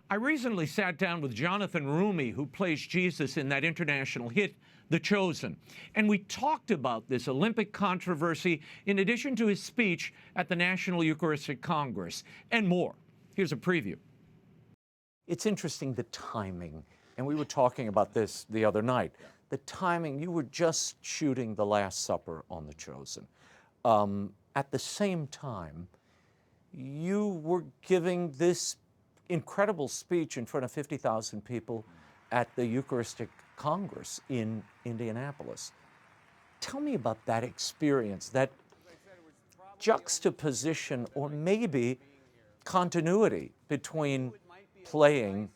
I recently sat down with Jonathan Roumie, who plays Jesus in that international hit, The Chosen. And we talked about this Olympic controversy in addition to his speech at the National Eucharistic Congress and more. Here's a preview. It's interesting, the timing. And we were talking about this the other night. The timing, you were just shooting The Last Supper on The Chosen. At the same time, you were giving this incredible speech in front of 50,000 people at the Eucharistic Congress in Indianapolis. Tell me about that experience, that juxtaposition or maybe continuity between playing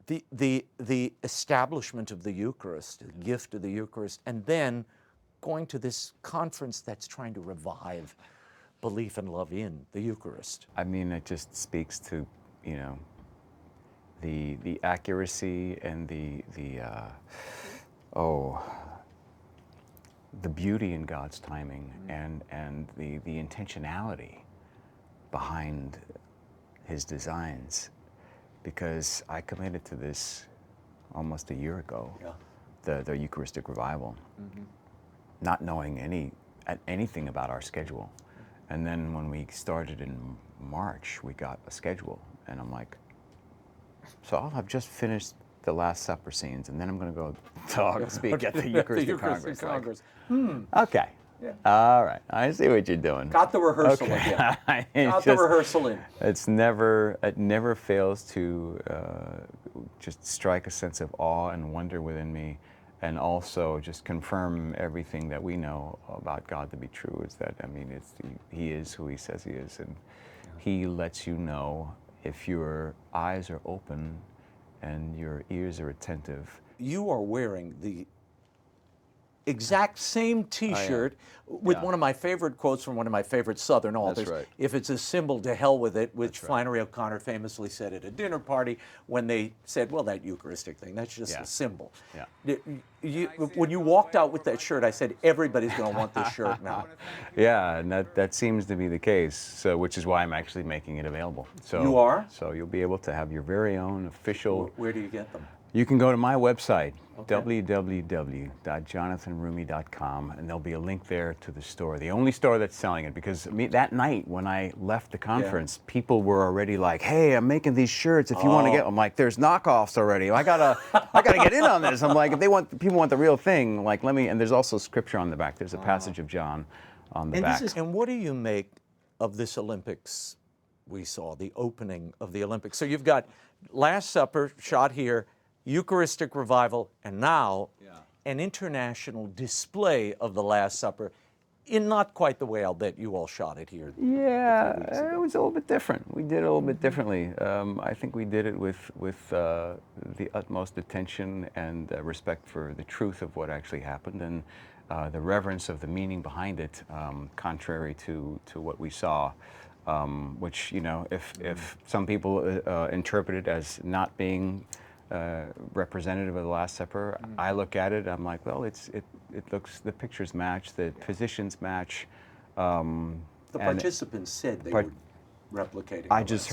the establishment of the Eucharist, the gift of the Eucharist, and then going to this conference that's trying to revive belief and love in the Eucharist. I mean, it just speaks to, you know, the accuracy and the beauty in God's timing, and the intentionality behind His designs. Because I committed to this almost a year ago, the Eucharistic revival, not knowing anything about our schedule. And then when we started in March, we got a schedule, and I'm like, so I'll have just finished the Last Supper scenes, and then I'm going to go speak at the Eucharistic Congress. Okay. Yeah. All right. I see what you're doing. Got the rehearsal again. Got the rehearsal in. It never fails to just strike a sense of awe and wonder within me, and also just confirm everything that we know about God to be true. Is that, I mean, He is who He says He is, and He lets you know if your eyes are open and your ears are attentive. You are wearing the exact same T-shirt with one of my favorite quotes from one of my favorite Southern authors. That's right. If it's a symbol, to hell with it, which Flannery O'Connor famously said at a dinner party when they said, well, that Eucharistic thing, that's just a symbol. Yeah. When you walked out with that shirt, I said, everybody's going to want this shirt now. Yeah, and that seems to be the case, so which is why I'm actually making it available. So you are? So you'll be able to have your very own official... Where do you get them? You can go to my website, www.jonathanroumie.com, and there'll be a link there to the store, the only store that's selling it. Because that night when I left the conference, people were already like, "Hey, I'm making these shirts. If you want to get," I'm like, "There's knockoffs already. I gotta get in on this." I'm like, if people want the real thing, like let me. And there's also scripture on the back. There's a passage of John on the back. And what do you make of this Olympics? We saw the opening of the Olympics. So you've got Last Supper shot here, Eucharistic revival, and now an international display of the Last Supper in not quite the way I'll bet you all shot it here. Yeah, it was a little bit different. We did it a little bit differently. I think we did it with the utmost attention and respect for the truth of what actually happened, and the reverence of the meaning behind it, contrary to what we saw. Which, you know, if some people interpret it as not being representative of the Last Supper, I look at it, I'm like, well, it looks, the pictures match, the positions match. The participants said they were replicating. I just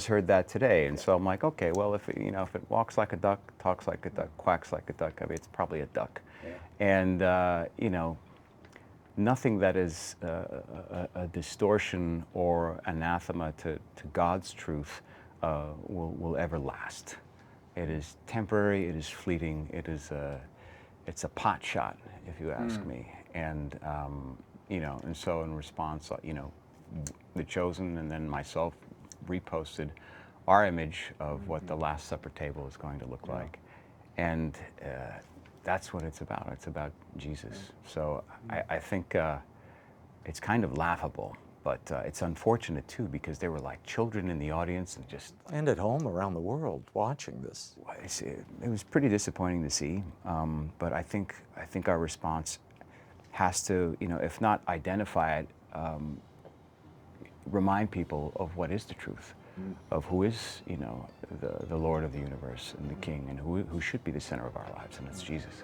heard that today, and so I'm like, okay, well, if it walks like a duck, talks like a duck, quacks like a duck, I mean, it's probably a duck. And you know, nothing that is a distortion or anathema to God's truth will ever last. It is temporary, it is fleeting, it's a pot shot, if you ask me. And you know, and so in response, you know, The Chosen and then myself reposted our image of what the Last Supper table is going to look like. And that's what it's about. It's about Jesus. So I think it's kind of laughable, but it's unfortunate too, because there were like children in the audience and just... And at home around the world watching this. It was pretty disappointing to see, but I think our response has to, you know, if not identify it, remind people of what is the truth, of who is, you know, the Lord of the universe and the King, and who should be the center of our lives, and it's Jesus.